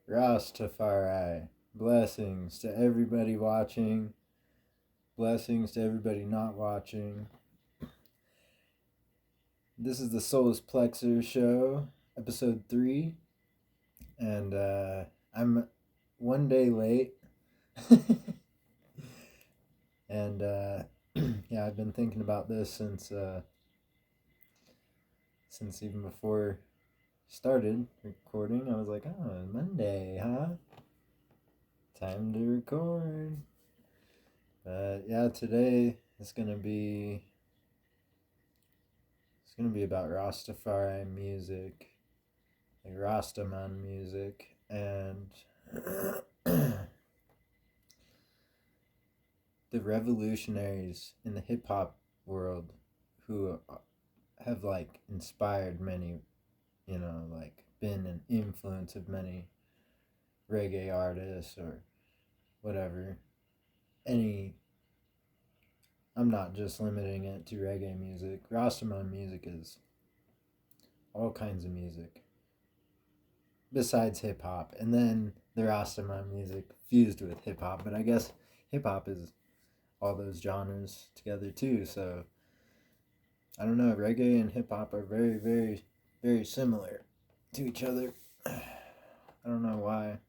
Rastafari. Blessings to everybody watching. Blessings to everybody not watching. This is the Solus Plexar show, episode 3. And I'm one day late. And yeah, I've been thinking about this since even before started recording. I was like, oh, Monday, huh? Time to record. But yeah, today it's gonna be about Rastafari music, like Rastaman music, and the revolutionaries in the hip hop world who have like inspired many, like been an influence of many reggae artists or whatever. I'm not just limiting it to reggae music. Rastaman music is all kinds of music besides hip hop, and then the Rastaman music fused with hip hop. But I guess hip hop is all those genres together too. So I don't know. Reggae and hip hop are very, very, very similar to each other. I don't know why.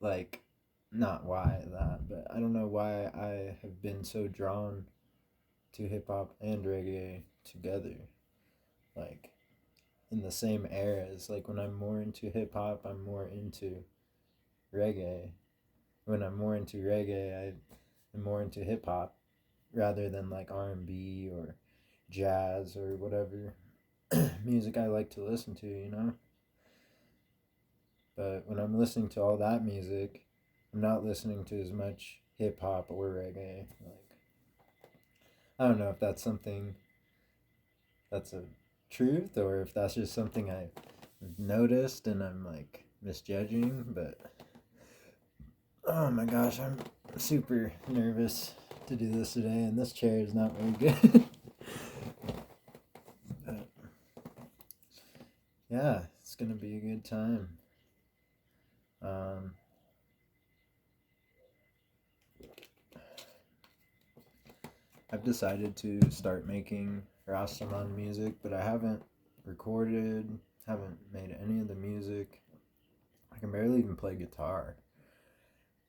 Like, not why that, but I don't know why I have been so drawn to hip hop and reggae together. Like, in the same eras. Like, when I'm more into hip hop, I'm more into reggae. When I'm more into reggae, I'm more into hip hop rather than like R&B or jazz or whatever music I like to listen to. But when I'm listening to all that music, I'm not listening to as much hip hop or reggae. Like, I don't know if that's something that's a truth or if that's just something I've noticed and I'm like misjudging, but oh my gosh, I'm super nervous to do this today, and this chair is not very good. But yeah, it's gonna be a good time. I've decided to start making Rastaman music, but I haven't recorded, haven't made any of the music. I can barely even play guitar.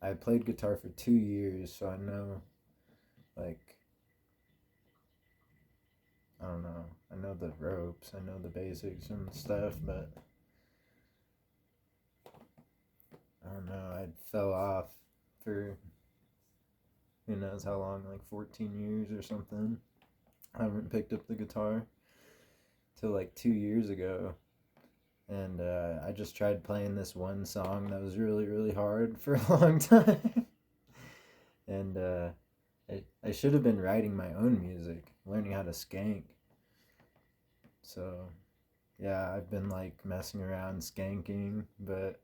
I played guitar for 2 years, so I know, like, I don't know. I know the ropes, I know the basics and stuff, but I don't know. I fell off for who knows how long, like 14 years or something. I haven't picked up the guitar till like 2 years ago. And I just tried playing this one song that was really, really hard for a long time. And I should have been writing my own music, learning how to skank. So, yeah, I've been like messing around skanking, but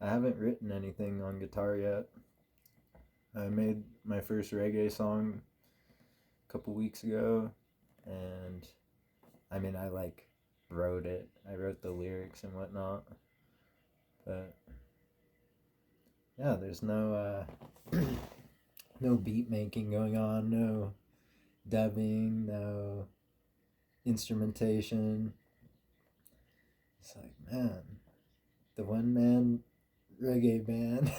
I haven't written anything on guitar yet. I made my first reggae song a couple weeks ago, and I mean, I like wrote it. I wrote the lyrics and whatnot, but yeah, there's no no beat making going on, no dubbing, no instrumentation. It's like, man, the one man reggae band.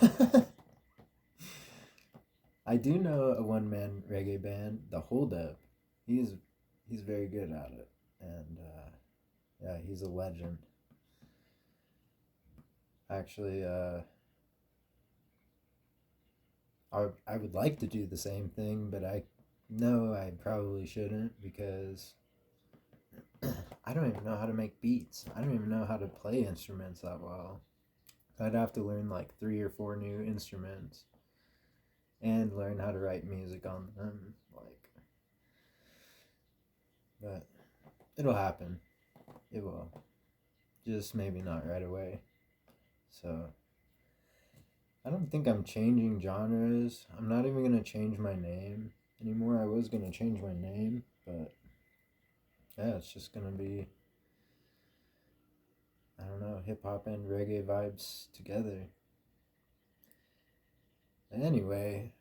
I do know a one man reggae band, the Hold Up. He's very good at it, and yeah, he's a legend. Actually, I would like to do the same thing, but I know I probably shouldn't because I don't even know how to make beats. I don't even know how to play instruments that well. I'd have to learn like 3 or 4 new instruments and learn how to write music on them. Like, but it'll happen. It will. Just maybe not right away. So I don't think I'm changing genres. I'm not even gonna change my name anymore. I was gonna change my name, but yeah, it's just gonna be, I don't know, hip hop and reggae vibes together. Anyway,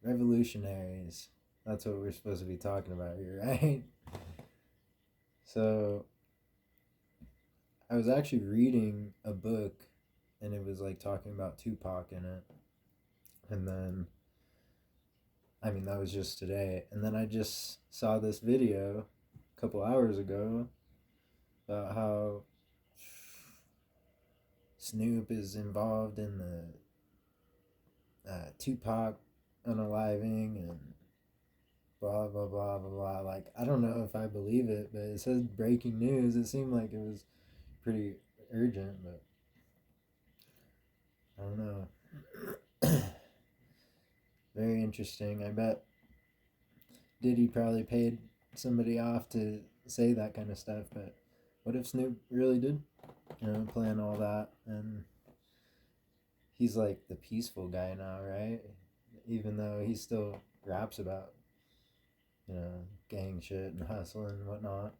revolutionaries. That's what we're supposed to be talking about here, right? So, I was actually reading a book and it was like talking about Tupac in it. And then, I mean, that was just today. And then I just saw this video a couple hours ago about how Snoop is involved in the Tupac unaliving and blah blah blah blah blah. Like, I don't know if I believe it, but it says breaking news. It seemed like it was pretty urgent, but I don't know. Very interesting. I bet Diddy probably paid somebody off to say that kind of stuff, but what if Snoop really did, plan all that, and he's like the peaceful guy now, right? Even though he still raps about, gang shit and hustling and whatnot.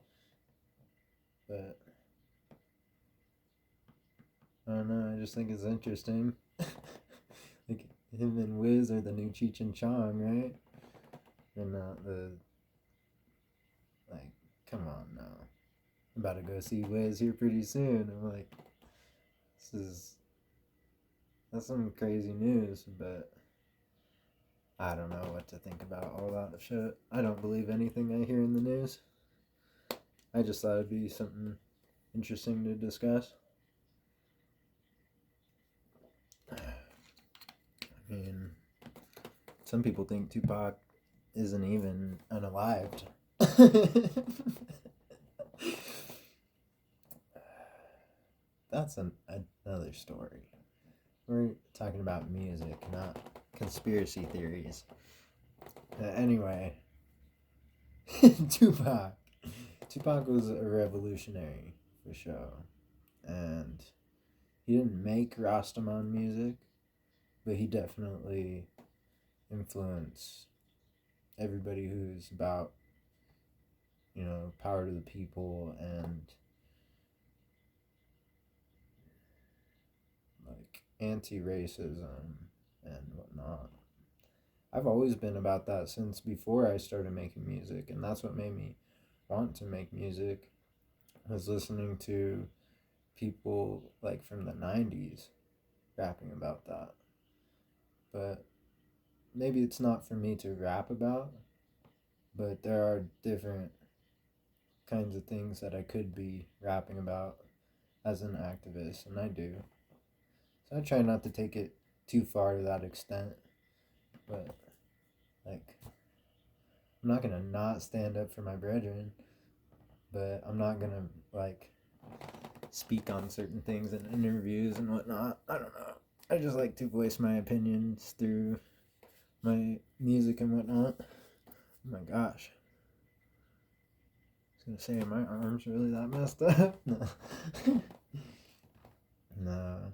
But I don't know, I just think it's interesting. Like, him and Wiz are the new Cheech and Chong, right? They're not the, like, come on now. I'm about to go see Wiz here pretty soon. I'm like, that's some crazy news, but I don't know what to think about all that shit. I don't believe anything I hear in the news. I just thought it'd be something interesting to discuss. I mean, some people think Tupac isn't even unalived. That's another story. We're talking about music, not conspiracy theories. Anyway, Tupac. Tupac was a revolutionary, for sure. And he didn't make Rastaman music, but he definitely influenced everybody who's about, power to the people and like anti-racism and whatnot. I've always been about that since before I started making music, and that's what made me want to make music, was listening to people like from the 90s rapping about that. But maybe it's not for me to rap about, but there are different kinds of things that I could be rapping about as an activist, and I do. So I try not to take it too far to that extent, but like, I'm not gonna not stand up for my brethren, but I'm not gonna like speak on certain things in interviews and whatnot. I don't know. I just like to voice my opinions through my music and whatnot. Oh my gosh. I was gonna say, my arm's really that messed up? No. No.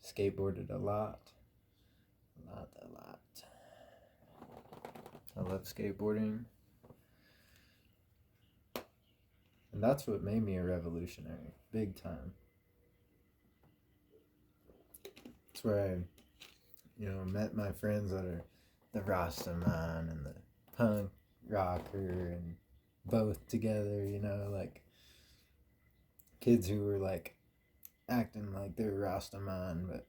Skateboarded a lot. A lot. I love skateboarding. And that's what made me a revolutionary. Big time. That's where I, met my friends that are the Rasta man and the punk rocker and both together, like kids who were like acting like they're Rasta man, but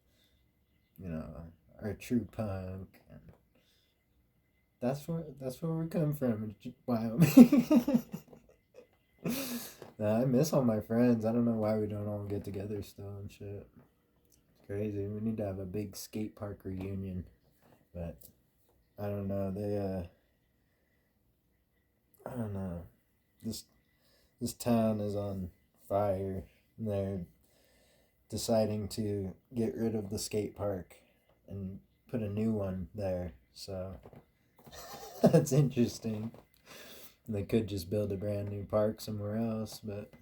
are true punk, and that's where we come from in Wyoming. Nah, I miss all my friends. I don't know why we don't all get together still and shit. It's crazy. We need to have a big skate park reunion, but I don't know. I don't know. This town is on fire. And they're deciding to get rid of the skate park and put a new one there. So that's interesting. They could just build a brand new park somewhere else, but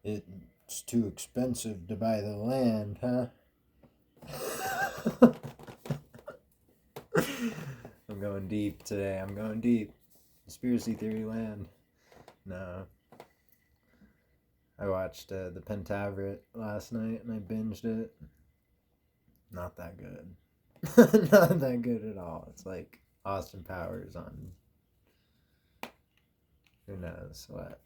it's too expensive to buy the land, huh? I'm going deep today. I'm going deep. Conspiracy theory land. No. I watched the Pentaveret last night and I binged it. Not that good. Not that good at all. It's like Austin Powers on who knows what.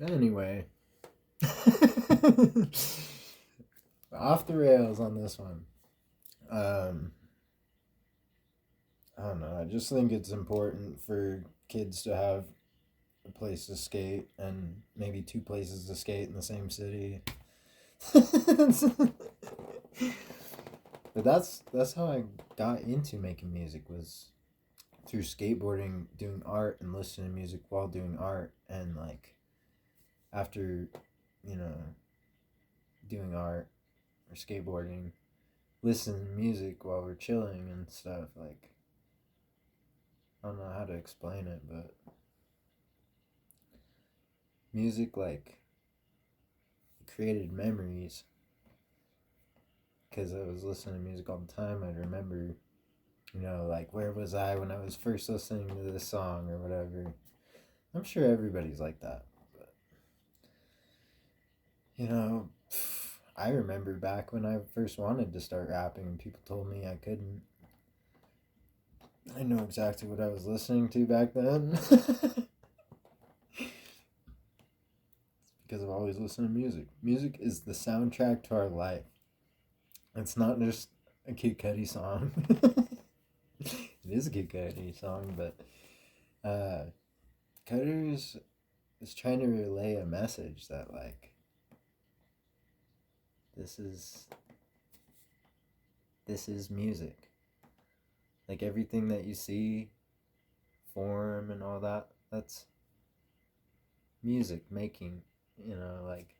Anyway, off the rails on this one. I don't know. I just think it's important for kids to have a place to skate and maybe two places to skate in the same city. But that's how I got into making music, was through skateboarding, doing art, and listening to music while doing art. And like after, you know, doing art or skateboarding, listening to music while we're chilling and stuff. Like, I don't know how to explain it, but music, like, created memories. Because I was listening to music all the time, I'd remember, you know, like, where was I when I was first listening to this song or whatever. I'm sure everybody's like that. But, you know, I remember back when I first wanted to start rapping and people told me I couldn't. I know exactly what I was listening to back then. Because I've always listened to music. Music is the soundtrack to our life. It's not just a Kid Cudi song. It is a Kid Cudi song, but Cudder's is trying to relay a message that, like, this is music. Like, everything that you see, form and all that, that's music making, you know, like,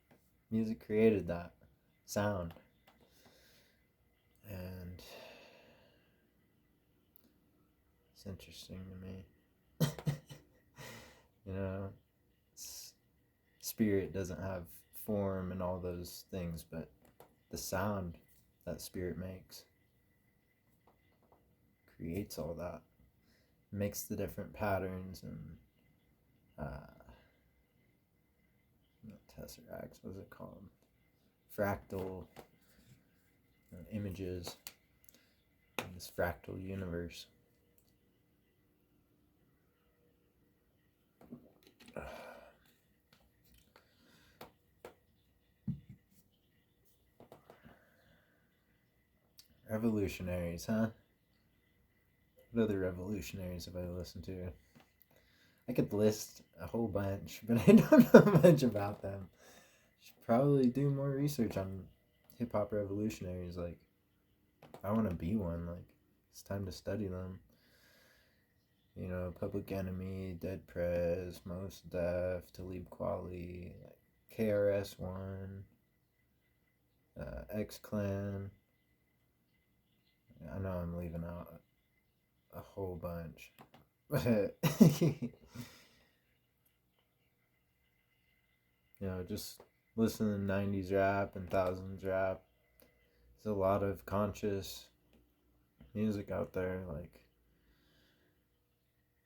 music created that sound. And it's interesting to me. You know, spirit doesn't have form and all those things, but the sound that spirit makes creates all that, makes the different patterns and not tesseracts, what's it called? Fractal images in this fractal universe. Revolutionaries, huh? What other revolutionaries have I listened to? I could list a whole bunch, but I don't know much about them. Should probably do more research on hip hop revolutionaries. Like, I want to be one. Like, it's time to study them. You know, Public Enemy, Dead Prez, Mos Def, Talib Kweli, like KRS-One, X Clan. I know I'm leaving out a whole bunch, but you know, just listen to 90s rap and thousands rap. There's a lot of conscious music out there. Like,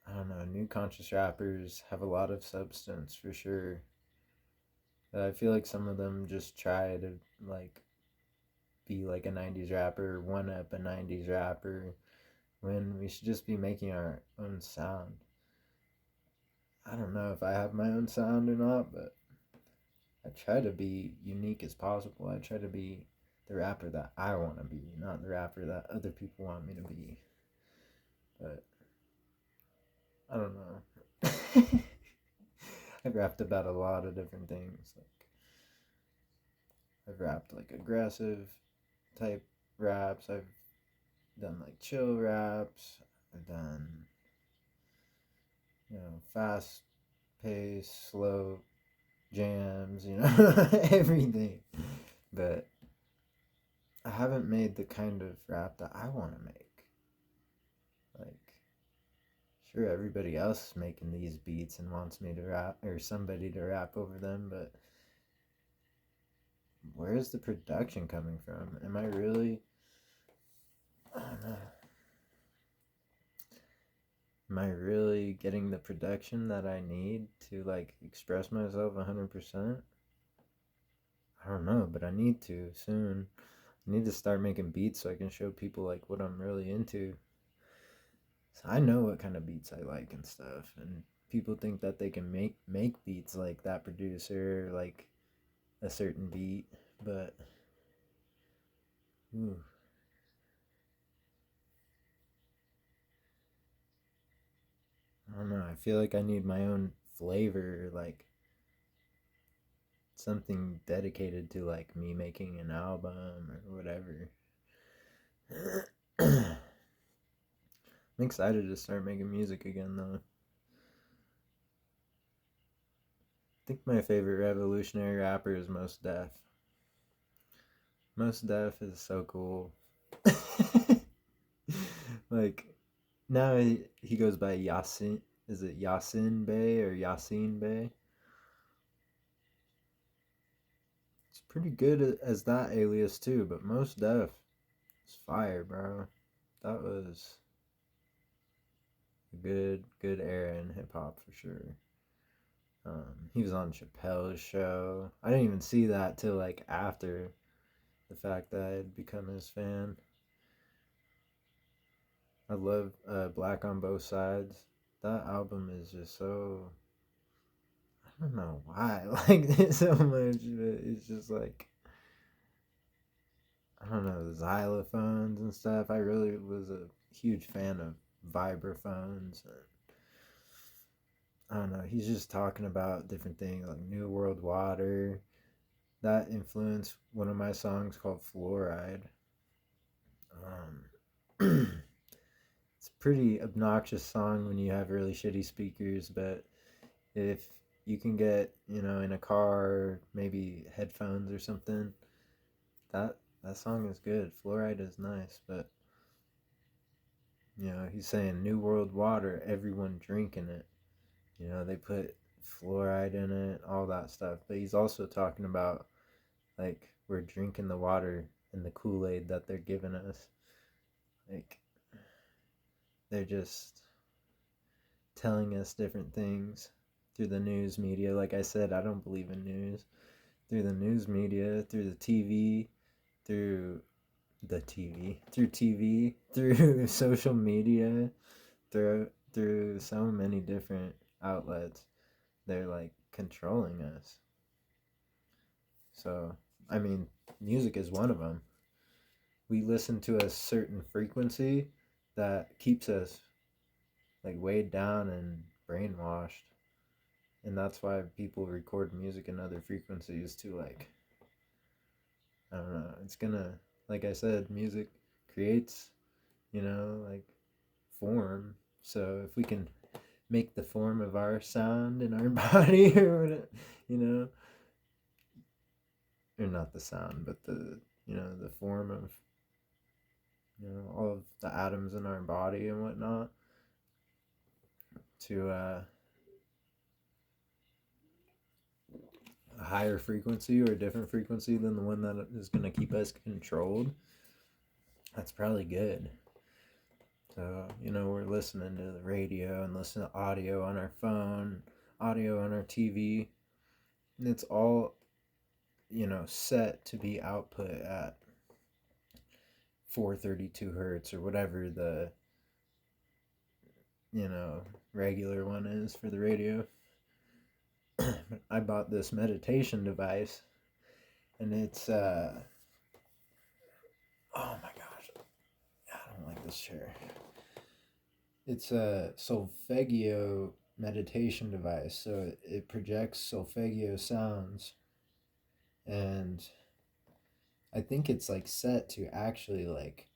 I don't know, new conscious rappers have a lot of substance for sure. But I feel like some of them just try to, like, be like a 90s rapper, one up a 90s rapper, when we should just be making our own sound. I don't know if I have my own sound or not, but I try to be unique as possible. I try to be the rapper that I want to be, not the rapper that other people want me to be. But I don't know. I've rapped about a lot of different things. Like, I've rapped like aggressive type raps. I've done like chill raps. I've done, you know, fast pace, slow jams, you know, everything. But I haven't made the kind of rap that I want to make. Like, sure, everybody else is making these beats and wants me to rap, or somebody to rap over them, but where's the production coming from? Am I really, I don't know. am I really getting the production that I need to like express myself 100%? I don't know, but I need to soon. I need to start making beats so I can show people like what I'm really into. So I know what kind of beats I like and stuff, and people think that they can make beats like that producer, like a certain beat, but ooh, I don't know. I feel like I need my own flavor, like something dedicated to like me making an album or whatever. I'm excited to start making music again though. I think my favorite revolutionary rapper is Most Def. Most Def is so cool. Like now he goes by Yasin. Is it Yasin Bey or Yasin Bey? It's pretty good as that alias too, but Most Def is fire, bro. That was a good era in hip hop for sure. He was on Chappelle's show. I didn't even see that till like after the fact that I had become his fan. I love Black on Both Sides. That album is just so. I don't know why I like it so much, but it's just like. I don't know, the xylophones and stuff. I really was a huge fan of vibraphones. I don't know, he's just talking about different things like New World Water. That influenced one of my songs called Fluoride. It's a pretty obnoxious song when you have really shitty speakers, but if you can get, in a car, maybe headphones or something, that song is good. Fluoride is nice, but he's saying New World Water, everyone drinking it. They put fluoride in it, all that stuff. But he's also talking about like we're drinking the water and the Kool-Aid that they're giving us. Like they're just telling us different things through the news media. Like I said, I don't believe in news. Through the news media, through the TV, through through TV, through social media, through so many different outlets. They're like controlling us. So, I mean, music is one of them. We listen to a certain frequency that keeps us like weighed down and brainwashed. And that's why people record music in other frequencies to like, I don't know, it's gonna, like I said, music creates, like form. So if we can make the form of our sound in our body or whatever, you know, or not the sound, but the form of, all of the atoms in our body and whatnot to a higher frequency or a different frequency than the one that is going to keep us controlled, that's probably good. So, we're listening to the radio and listening to audio on our phone, audio on our TV, and it's all, set to be output at 432 hertz or whatever the, regular one is for the radio. I bought this meditation device and it's, oh my gosh, I don't like this chair. It's a solfeggio meditation device, so it projects solfeggio sounds, and I think it's like set to actually like,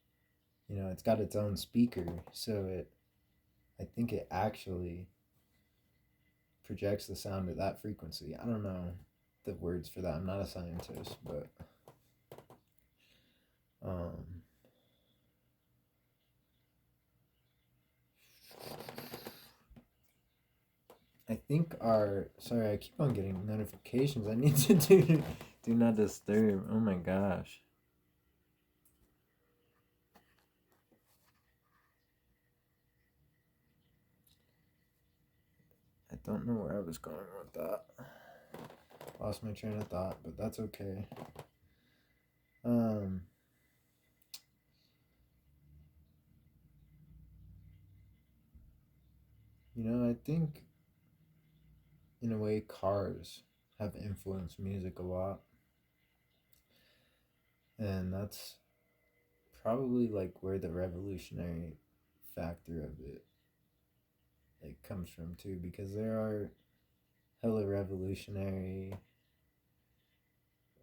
it's got its own speaker, so I think it actually projects the sound at that frequency. I don't know the words for that. I'm not a scientist, but um I think sorry, I keep on getting notifications. I need to do not disturb. Oh my gosh. Don't know where I was going with that. Lost my train of thought, but that's okay. I think in a way cars have influenced music a lot. And that's probably like where the revolutionary factor of it like comes from too, because there are hella revolutionary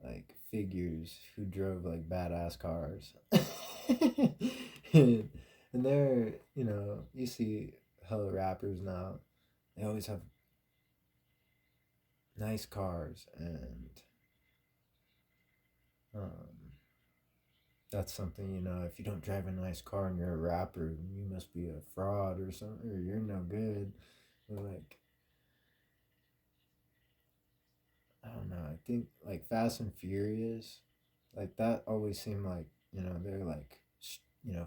like figures who drove like badass cars. and, and they're, you see hella rappers now, they always have nice cars, and um, that's something, if you don't drive a nice car and you're a rapper, you must be a fraud or something, or you're no good. But like, I don't know, I think like Fast and Furious, like that always seemed like, they're like,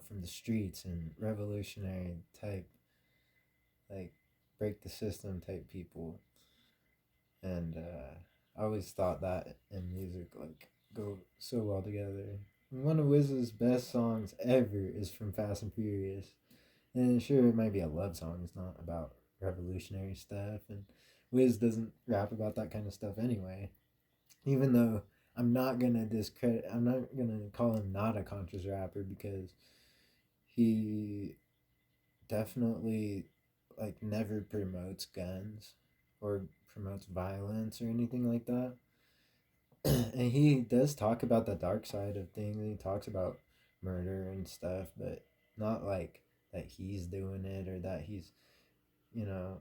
from the streets and revolutionary type, like break the system type people. And I always thought that in music like go so well together. One of Wiz's best songs ever is from Fast and Furious. And sure, it might be a love song. It's not about revolutionary stuff. And Wiz doesn't rap about that kind of stuff anyway. Even though I'm not gonna call him not a conscious rapper, because he definitely like never promotes guns or promotes violence or anything like that. And he does talk about the dark side of things. He talks about murder and stuff, but not like that he's doing it, or that he's, you know,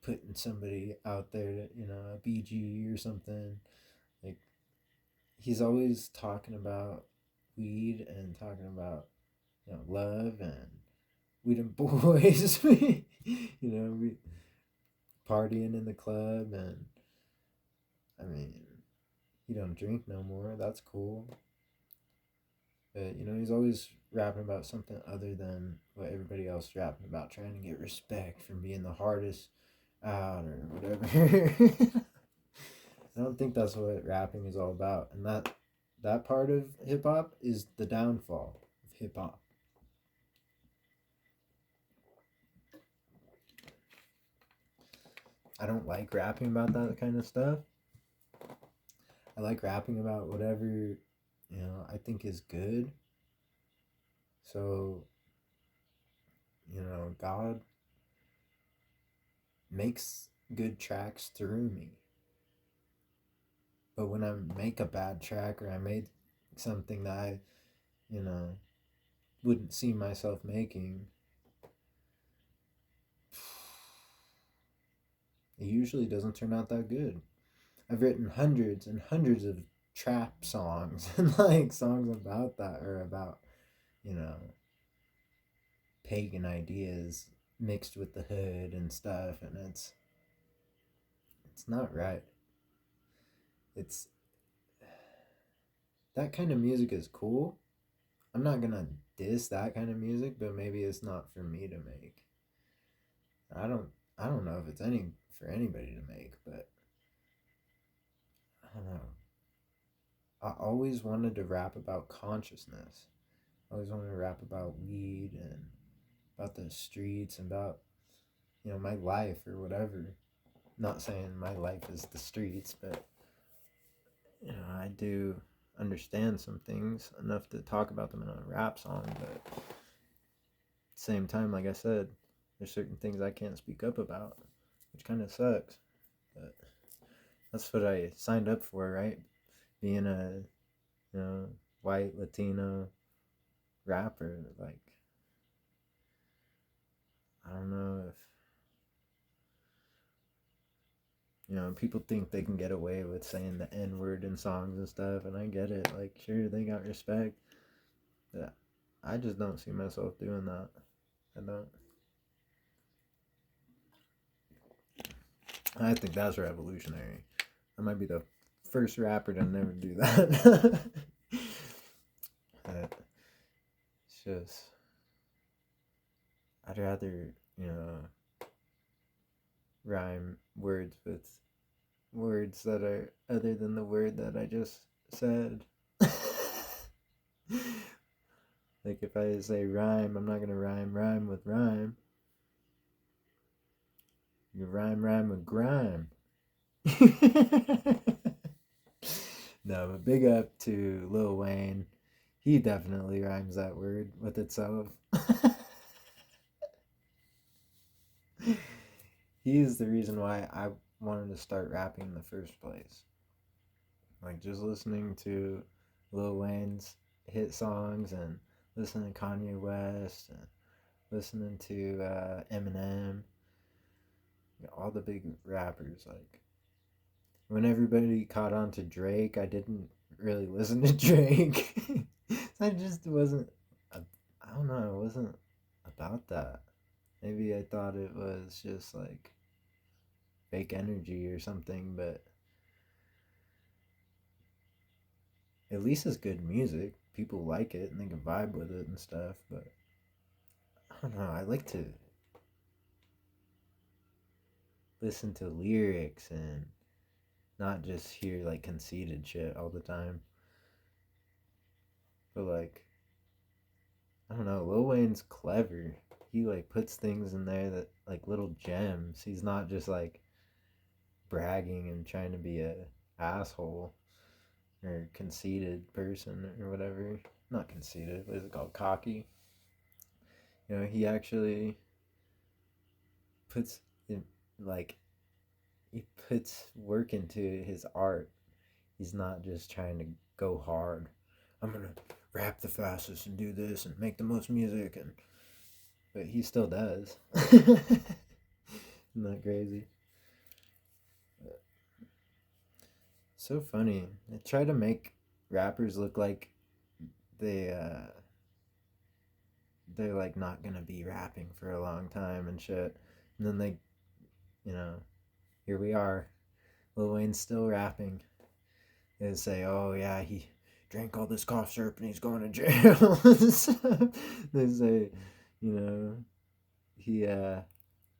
putting somebody out there to, a BG or something. Like, he's always talking about weed and talking about, love and we them boys. We partying in the club, and I mean, he don't drink no more. That's cool. But he's always rapping about something other than what everybody else is rapping about, trying to get respect from being the hardest out or whatever. I don't think that's what rapping is all about, and that part of hip hop is the downfall of hip hop. I don't like rapping about that kind of stuff. I like rapping about whatever I think is good. So God makes good tracks through me. But when I make a bad track, or I made something that I, you know, wouldn't see myself making, it usually doesn't turn out that good. I've written hundreds and hundreds of trap songs and like songs about that, or about, you know, pagan ideas mixed with the hood and stuff, and it's not right. It's that kind of music is cool. I'm not gonna diss that kind of music, but maybe it's not for me to make. I don't I don't know if it's any for anybody to make, but I don't know. I always wanted to rap about consciousness. I always wanted to rap about weed and about the streets and about my life or whatever. Not saying my life is the streets, but I do understand some things enough to talk about them in a rap song, but at the same time, like I said, there's certain things I can't speak up about, which kind of sucks. But that's what I signed up for, right? Being a white Latino rapper. Like, I don't know if people think they can get away with saying the N word in songs and stuff, and I get it. Like, sure, they got respect. But I just don't see myself doing that. I don't. I think that's revolutionary. I might be the first rapper to never do that. But it's just, I'd rather, rhyme words with words that are other than the word that I just said. Like if I say rhyme, I'm not gonna rhyme with rhyme. You rhyme with grime. No, but big up to Lil Wayne. He definitely rhymes that word with itself. He is the reason why I wanted to start rapping in the first place. Like just listening to Lil Wayne's hit songs and listening to Kanye West and listening to Eminem, all the big rappers. Like when everybody caught on to Drake, I didn't really listen to Drake. I just wasn't. I don't know. It wasn't about that. Maybe I thought it was just like fake energy or something, but at least it's good music. People like it and they can vibe with it and stuff, but I don't know. I like to listen to lyrics and not just hear like conceited shit all the time. But like, I don't know. Lil Wayne's clever. He like puts things in there that like little gems. He's not just like bragging and trying to be a asshole or conceited person or whatever. Not conceited. What is it called? Cocky. He actually puts in, like he puts work into his art. He's not just trying to go hard. I'm gonna rap the fastest and do this and make the most music, and but he still does. Isn't that crazy? So funny. They try to make rappers look like they they're like not gonna be rapping for a long time and shit. And then they, you know, here we are. Lil Wayne's still rapping. They say, oh yeah, he drank all this cough syrup and he's going to jail. They say, he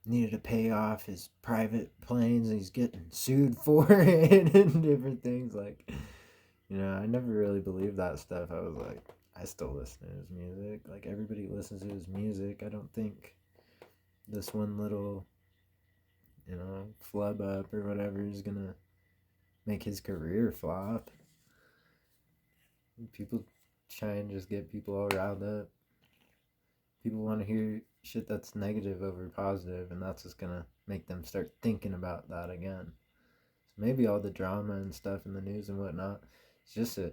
needed to pay off his private planes and he's getting sued for it and different things. Like, I never really believed that stuff. I was like, I still listen to his music. Like, everybody listens to his music. I don't think this one little, flub up or whatever is gonna make his career flop. People try and just get people all riled up. People want to hear shit that's negative over positive, and that's just gonna make them start thinking about that again. So maybe all the drama and stuff in the news and whatnot is just to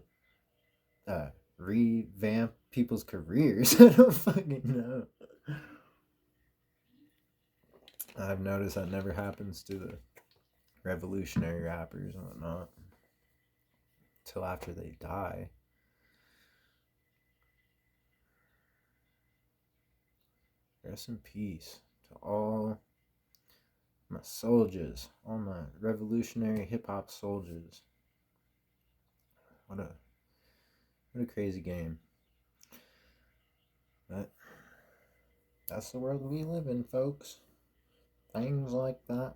revamp people's careers. I don't fucking know. I've noticed that never happens to the revolutionary rappers and whatnot until after they die. Rest in peace to all my soldiers, all my revolutionary hip hop soldiers. What a crazy game. But that's the world we live in, folks. Things like that.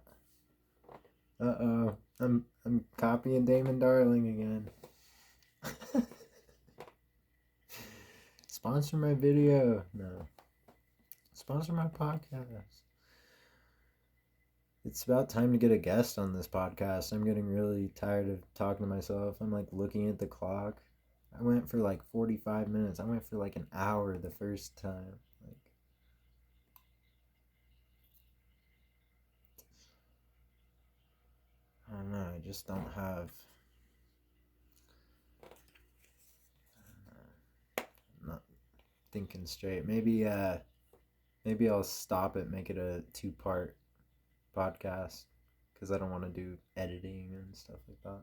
I'm copying Damon Darling again. Sponsor my video. No. Sponsor my podcast. It's about time to get a guest on this podcast. I'm getting really tired of talking to myself. I'm like looking at the clock. I went for like 45 minutes. I went for like an hour the first time. Like, I don't know. I just don't have. I'm not thinking straight. Maybe I'll stop it. Make it a 2-part podcast because I don't want to do editing and stuff like that.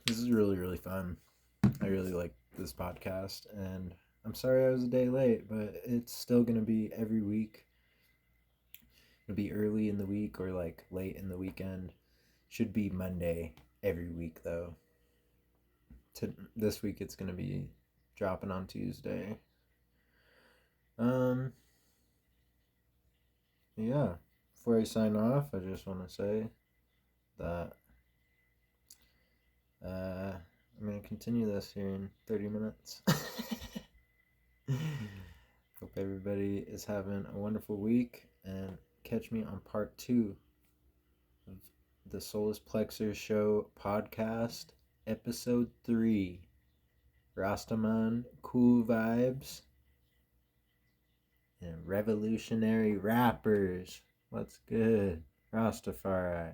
This is really, really fun. I really like this podcast, and I'm sorry I was a day late, but it's still going to be every week. It'll be early in the week or like late in the weekend. Should be Monday every week, though. This week it's going to be dropping on Tuesday. yeah, before I sign off, I just want to say that I'm going to continue this here in 30 minutes. Hope everybody is having a wonderful week, and catch me on part 2 of the Solus Plexar Show podcast, episode 3. Rastaman, cool vibes, and revolutionary rappers. What's good? Rastafari.